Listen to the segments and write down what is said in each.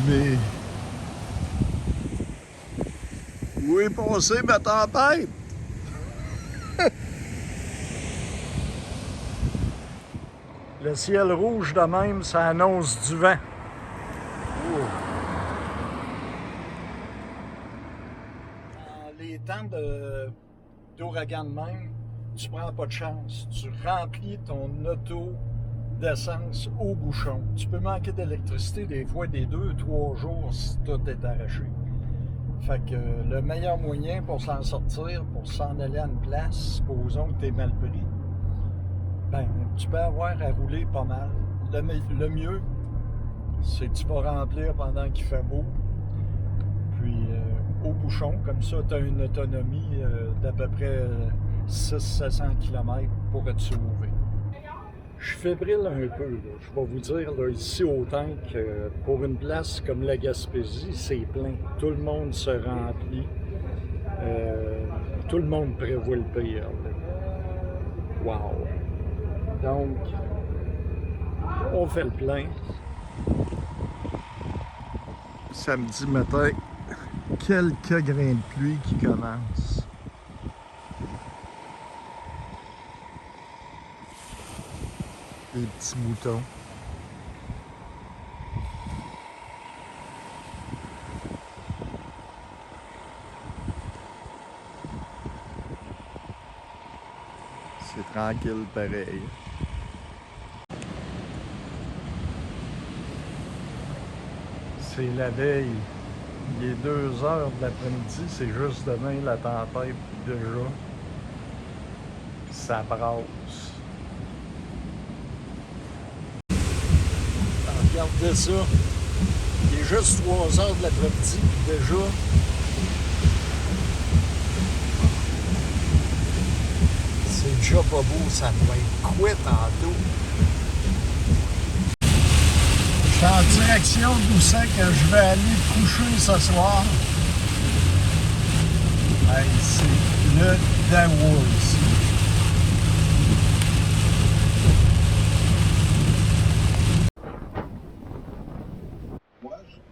Mais où est passée ma tempête? Le ciel rouge de même, ça annonce du vent. Oh. Dans les temps d'ouragan de même, tu prends pas de chance. Tu remplis ton auto d'essence au bouchon. Tu peux manquer d'électricité des fois des 2-3 jours si tout est arraché. Fait que le meilleur moyen pour s'en sortir, pour s'en aller à une place, supposons que tu es mal pris, ben, tu peux avoir à rouler pas mal. Le mieux, c'est que tu vas remplir pendant qu'il fait beau, puis au bouchon, comme ça, tu as une autonomie d'à peu près 600-700 km pour te sauver. Je suis fébrile un peu, là. Je vais vous dire, là, ici autant que pour une place comme la Gaspésie, c'est plein. Tout le monde se remplit. Tout le monde prévoit le pire. Là. Wow! Donc, on fait le plein. Samedi matin, quelques grains de pluie qui commencent. Des petits boutons. C'est tranquille pareil. C'est la veille. Il est 2 heures de l'après-midi, c'est juste demain la tempête déjà. Ça brasse. Regardez ça. Il est juste 3 heures de l'après-midi, puis déjà, c'est déjà pas beau, ça doit être quoi tantôt. Je suis en direction d'où c'est que je vais aller coucher ce soir. Hey, c'est le Dawa ici.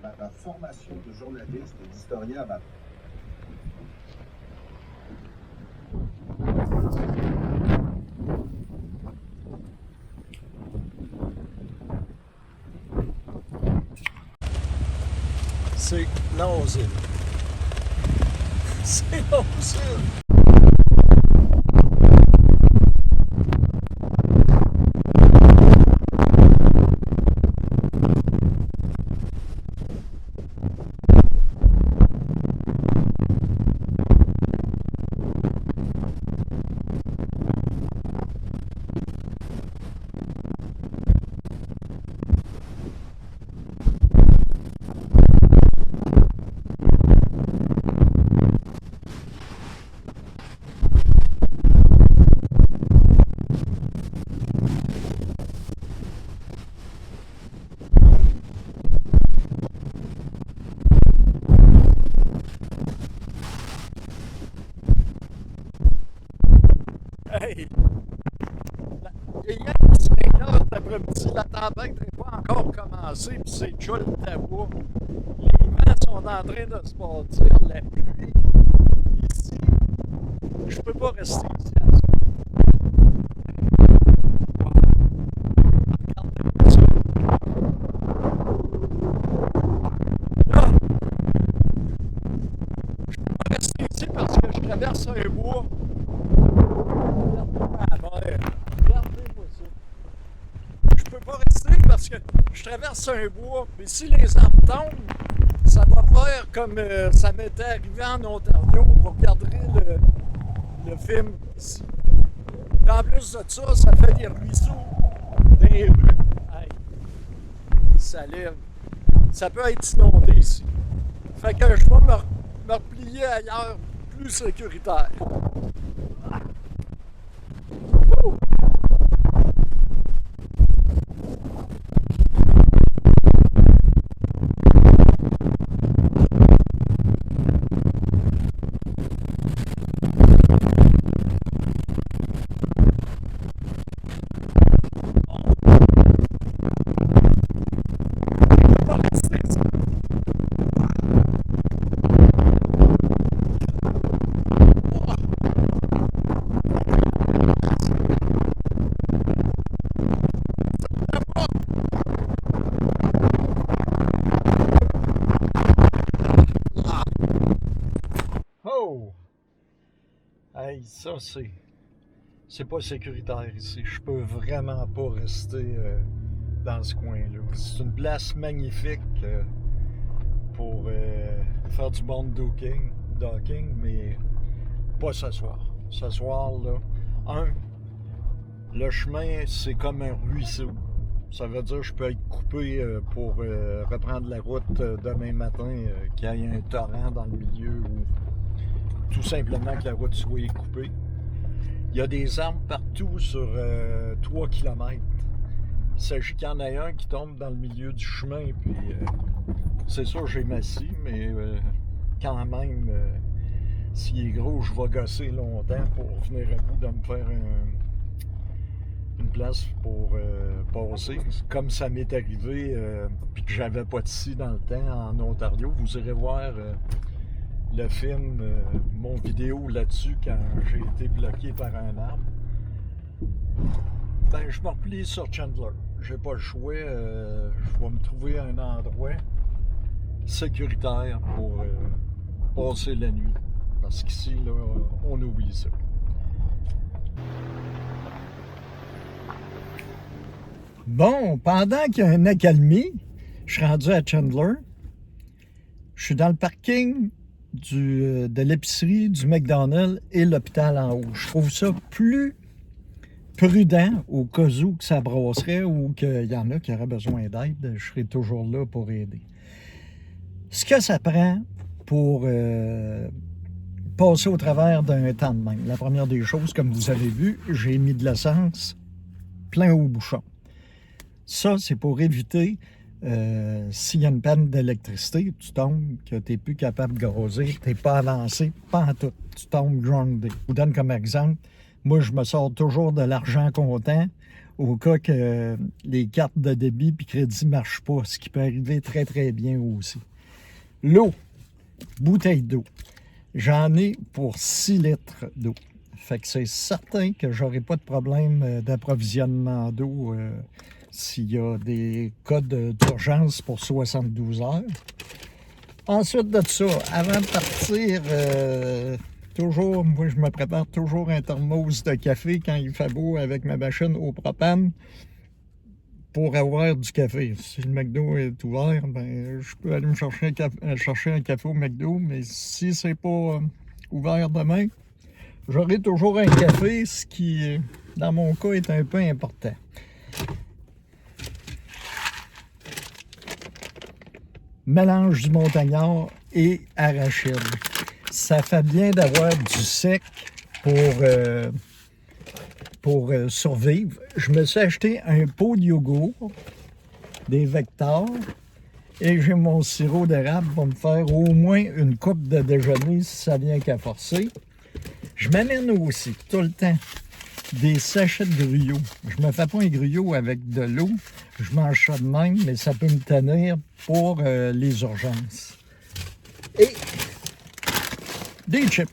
Ma formation de journaliste et d'historien à ma... C'est l'asile. C'est l'asile. Hey! Il y a 5 heures d'après-midi, la tempête n'est pas encore commencée, puis c'est déjà le Dawa. Les vents sont en train de se bâtir, la pluie. Ici, je peux pas rester ici à ça. Regardez ça. Là, je peux pas rester ici parce que je traverse un bois. Regardez-moi ça. Je peux pas rester parce que je traverse un bois, mais si les arbres tombent, ça va faire comme ça m'était arrivé en Ontario. Vous regarderez le film ici. Et en plus de ça, ça fait des ruisseaux dans les rues. Hey, ça lève. Ça peut être inondé ici. Fait que je vais me replier ailleurs, plus sécuritaire. c'est pas sécuritaire ici. Je peux vraiment pas rester dans ce coin-là. C'est une place magnifique pour faire du bond docking, mais pas ce soir. Ce soir, là, le chemin, c'est comme un ruisseau. Ça veut dire que je peux être coupé pour reprendre la route demain matin, qu'il y ait un torrent dans le milieu ou tout simplement que la route soit coupée. Il y a des arbres partout sur 3 km. Il s'agit qu'il y en a un qui tombe dans le milieu du chemin, puis c'est sûr j'ai ma scie, mais quand même, s'il est gros, je vais gosser longtemps pour venir à bout de me faire une place pour passer. Comme ça m'est arrivé, puis que j'avais pas de scie dans le temps en Ontario, vous irez voir le film, mon vidéo là-dessus quand j'ai été bloqué par un arbre. Ben, je me replie sur Chandler. J'ai pas le choix. Je vais me trouver un endroit sécuritaire pour passer la nuit. Parce qu'ici, là, on oublie ça. Bon, pendant qu'il y a une accalmie, je suis rendu à Chandler. Je suis dans le parking de l'épicerie, du McDonald's et l'hôpital en haut. Je trouve ça plus prudent au cas où que ça brasserait ou qu'il y en a qui auraient besoin d'aide. Je serai toujours là pour aider. Ce que ça prend pour passer au travers d'un temps de même. La première des choses, comme vous avez vu, j'ai mis de l'essence plein au bouchon. Ça, c'est pour éviter, s'il y a une panne d'électricité, tu tombes, que tu n'es plus capable de gazer, tu n'es pas avancé, pas en tout, tu tombes grounded. Je vous donne comme exemple, moi, je me sors toujours de l'argent comptant au cas que les cartes de débit et crédit ne marchent pas, ce qui peut arriver très, très bien aussi. L'eau, bouteille d'eau. J'en ai pour 6 litres d'eau. Fait que c'est certain que j'aurai pas de problème d'approvisionnement d'eau s'il y a des codes d'urgence pour 72 heures. Ensuite de ça, avant de partir, toujours, moi je me prépare toujours un thermos de café quand il fait beau avec ma machine au propane pour avoir du café. Si le McDo est ouvert, ben, je peux aller me chercher un café au McDo, mais si c'est pas ouvert demain, j'aurai toujours un café, ce qui, dans mon cas, est un peu important. Mélange du montagnard et arachide. Ça fait bien d'avoir du sec pour survivre. Je me suis acheté un pot de yogourt, des Vectors, et j'ai mon sirop d'érable pour me faire au moins une coupe de déjeuner si ça vient qu'à forcer. Je m'amène aussi, tout le temps, des sachets de gruyot. Je me fais pas un gruyot avec de l'eau, je mange ça de même, mais ça peut me tenir pour les urgences. Et des chips.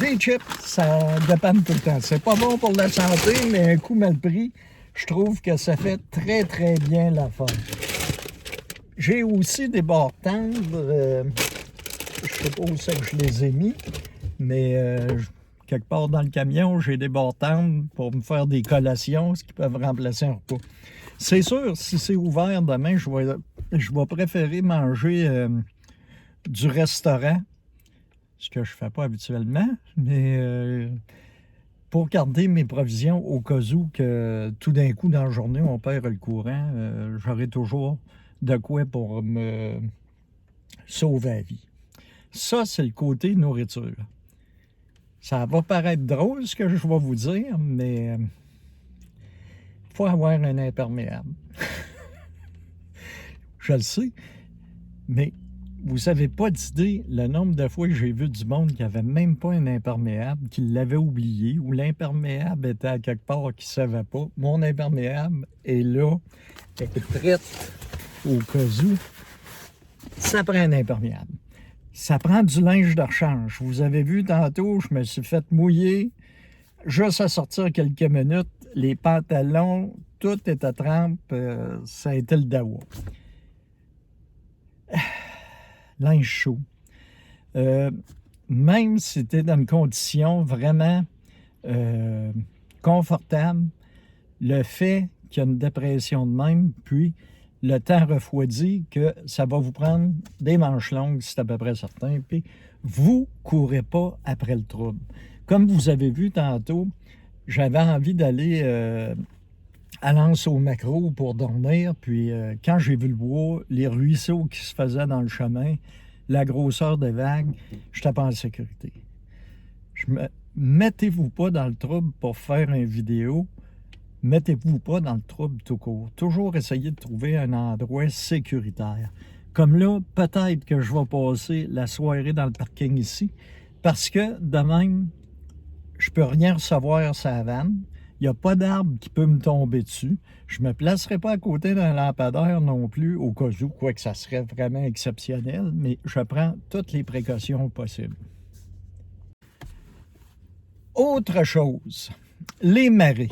Des chips, ça dépanne tout le temps. C'est pas bon pour la santé, mais un coup mal pris, je trouve que ça fait très, très bien l'affaire. J'ai aussi des barres tendres. Je sais pas où c'est que je les ai mis, mais quelque part dans le camion, j'ai des barres tendres pour me faire des collations, ce qui peuvent remplacer un repas. C'est sûr, si c'est ouvert demain, je vais préférer manger du restaurant, ce que je ne fais pas habituellement, mais pour garder mes provisions au cas où que tout d'un coup dans la journée on perd le courant, j'aurai toujours de quoi pour me sauver la vie. Ça, c'est le côté nourriture. Ça va paraître drôle ce que je vais vous dire, mais il faut avoir un imperméable. Je le sais, mais vous n'avez pas d'idée le nombre de fois que j'ai vu du monde qui n'avait même pas un imperméable, qui l'avait oublié, ou l'imperméable était à quelque part qui ne savait pas. Mon imperméable est là, elle est prête au cas où. Ça prend un imperméable. Ça prend du linge de rechange. Vous avez vu tantôt, je me suis fait mouiller. Juste à sortir quelques minutes, les pantalons, tout est à trempe. Ça a été le dawa. Linge chaud. même si tu es dans une condition vraiment confortable, le fait qu'il y a une dépression de même, puis le temps refroidit, que ça va vous prendre des manches longues, c'est à peu près certain, puis vous ne courez pas après le trouble. Comme vous avez vu tantôt, j'avais envie d'aller à l'Anse-au-Macro pour dormir, puis quand j'ai vu le bois, les ruisseaux qui se faisaient dans le chemin, la grosseur des vagues, je n'étais pas en sécurité. Mettez-vous pas dans le trouble pour faire une vidéo. Mettez-vous pas dans le trouble tout court. Toujours essayez de trouver un endroit sécuritaire. Comme là, peut-être que je vais passer la soirée dans le parking ici, parce que de même, je peux rien recevoir sa vanne. Il n'y a pas d'arbre qui peut me tomber dessus. Je ne me placerai pas à côté d'un lampadaire non plus, au cas où, quoique ça serait vraiment exceptionnel, mais je prends toutes les précautions possibles. Autre chose, les marées.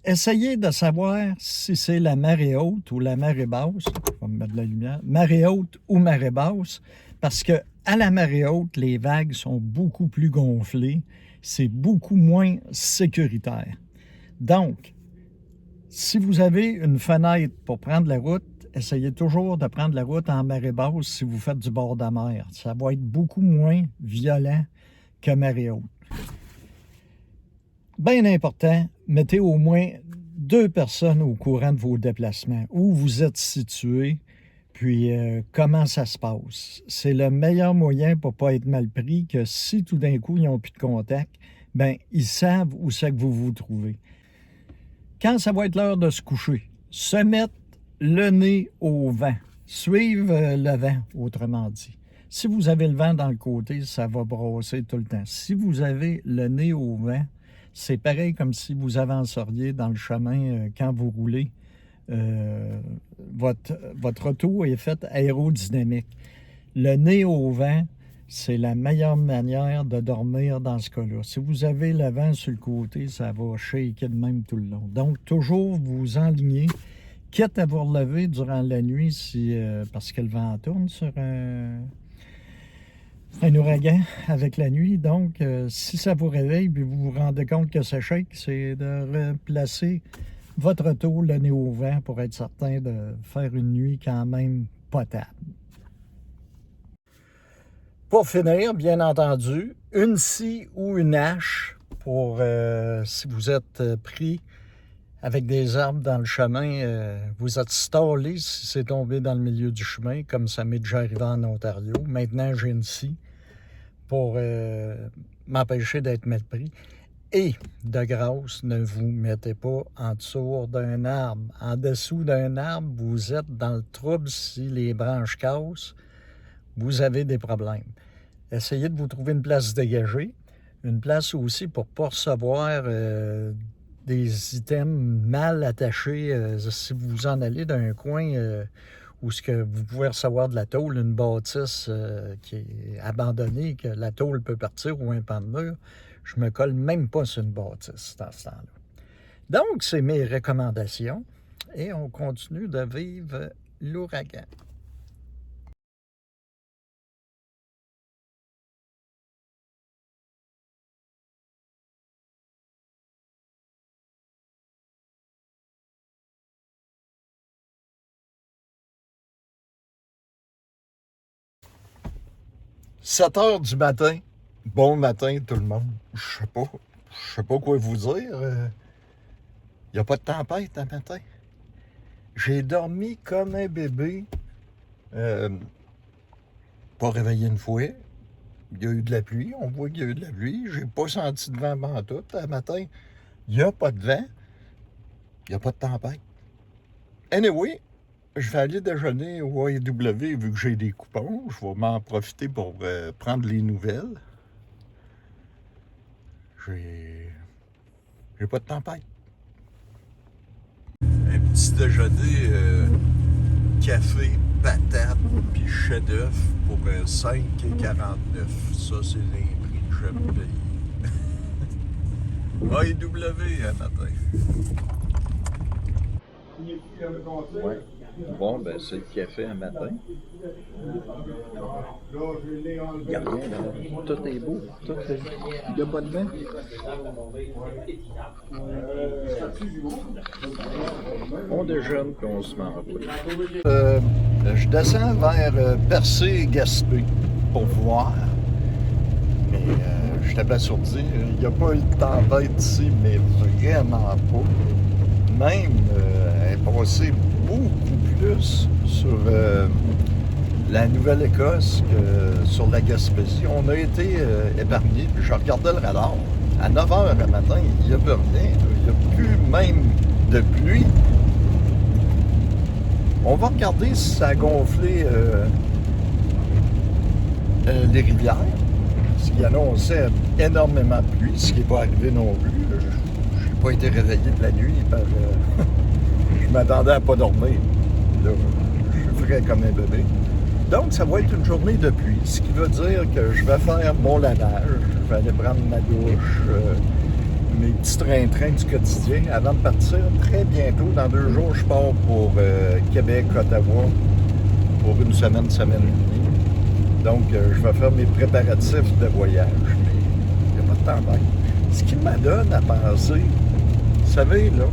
Essayez de savoir si c'est la marée haute ou la marée basse. Je vais me mettre de la lumière. Marée haute ou marée basse, parce que à la marée haute, les vagues sont beaucoup plus gonflées. C'est beaucoup moins sécuritaire. Donc, si vous avez une fenêtre pour prendre la route, essayez toujours de prendre la route en marée basse si vous faites du bord de la mer. Ça va être beaucoup moins violent que marée haute. Bien important, mettez au moins 2 personnes au courant de vos déplacements, où vous êtes situé, puis comment ça se passe. C'est le meilleur moyen pour ne pas être mal pris, que si tout d'un coup, ils n'ont plus de contact, bien, ils savent où c'est que vous vous trouvez. Quand ça va être l'heure de se coucher, se mettre le nez au vent, suivre le vent, autrement dit. Si vous avez le vent dans le côté, ça va brasser tout le temps. Si vous avez le nez au vent, c'est pareil comme si vous avanceriez dans le chemin quand vous roulez. Votre auto est faite aérodynamique. Le nez au vent, c'est la meilleure manière de dormir dans ce cas-là. Si vous avez le vent sur le côté, ça va shaker de même tout le long. Donc, toujours vous enligner, quitte à vous relever durant la nuit, parce que le vent tourne sur un ouragan avec la nuit. Donc, si ça vous réveille et vous vous rendez compte que ça shake, c'est de replacer votre auto le nez au vent pour être certain de faire une nuit quand même potable. Pour finir, bien entendu, une scie ou une hache pour si vous êtes pris avec des arbres dans le chemin, vous êtes stallé si c'est tombé dans le milieu du chemin, comme ça m'est déjà arrivé en Ontario. Maintenant, j'ai une scie pour m'empêcher d'être mal pris. Et, de grâce, ne vous mettez pas en dessous d'un arbre. En dessous d'un arbre, vous êtes dans le trouble si les branches cassent. Vous avez des problèmes. Essayez de vous trouver une place dégagée, une place aussi pour ne pas recevoir des items mal attachés. Si vous en allez d'un coin où ce que vous pouvez recevoir de la tôle, une bâtisse qui est abandonnée, que la tôle peut partir ou un pan de mur, je me colle même pas sur une bâtisse dans ce temps-là. Donc, c'est mes recommandations et on continue de vivre l'ouragan. « 7 heures du matin. Bon matin, tout le monde. Je sais pas quoi vous dire. Il n'y a pas de tempête un matin. J'ai dormi comme un bébé. Pas réveillé une fois. Il y a eu de la pluie. On voit qu'il y a eu de la pluie. J'ai pas senti de vent pantoute un matin. Il n'y a pas de vent. Il n'y a pas de tempête. Anyway, je vais aller déjeuner au AEW vu que j'ai des coupons. Je vais m'en profiter pour prendre les nouvelles. J'ai pas de tempête. Un petit déjeuner, café, patate, puis chef d'œuf pour 5,49. Ça, c'est les prix que j'aime payer. AEW, un matin. Ouais. Bon, ben c'est le café un matin. Il n'y a rien là. Tout est beau. Tout est... Il n'y a pas de vent. On déjeune puis on se mange. Je descends vers Percé-Gaspé pour voir. Mais je suis abasourdi. Il n'y a pas eu de tempête ici, mais vraiment pas. Même, elle est passée beaucoup plus sur la Nouvelle-Écosse que sur la Gaspésie. On a été épargnés. Je regardais le radar. À 9 h le matin, il n'y a plus rien. Il n'y a plus même de pluie. On va regarder si ça a gonflé les rivières. Ce qui annonçait énormément de pluie, ce qui n'est pas arrivé non plus. Je n'ai pas été réveillé de la nuit par... je m'attendais à ne pas dormir. Là, je ferais comme un bébé. Donc, ça va être une journée de pluie, ce qui veut dire que je vais faire mon lavage, je vais aller prendre ma douche, mes petits trains-trains du quotidien avant de partir très bientôt. Dans 2 jours, je pars pour Québec, Ottawa, pour une semaine et demie. Donc, je vais faire mes préparatifs de voyage, mais il n'y a pas de tempête. Ce qui m'adonne à penser, vous savez, là,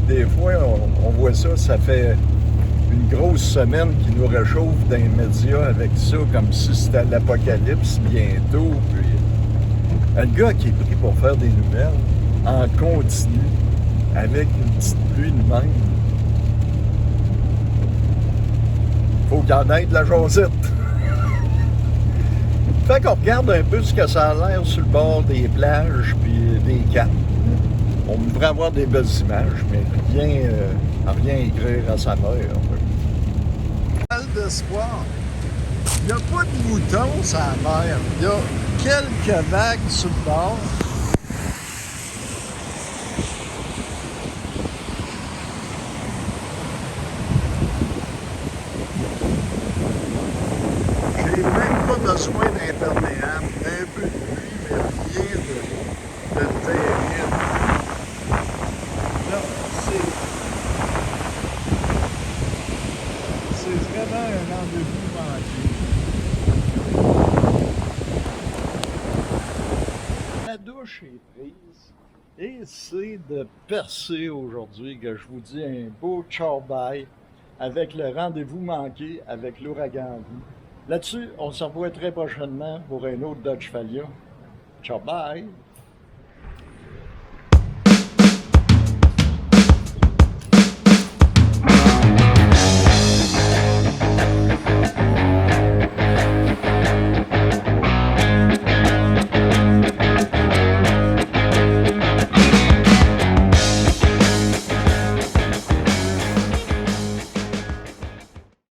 des fois, on voit ça, ça fait une grosse semaine qui nous réchauffe dans les médias avec ça, comme si c'était l'apocalypse bientôt. Puis, un gars qui est pris pour faire des nouvelles en continu, avec une petite pluie de même, faut qu'il y en ait de la jasette. Fait qu'on regarde un peu ce que ça a l'air sur le bord des plages puis des camps. On devrait avoir des belles images, mais rien écrire à sa mère. D'espoir. Il n'y a pas de moutons sur la mer. Il y a quelques vagues sur le bord. J'ai même pas besoin d'imperméable. Un peu de pluie, mais rien de terrible. Là, c'est vraiment un rendez-vous manqué. La douche est prise et c'est de Percé aujourd'hui que je vous dis un beau ciao bye avec le rendez-vous manqué avec l'ouragan. Là-dessus, on se revoit très prochainement pour un autre Dodge Falia. Ciao bye!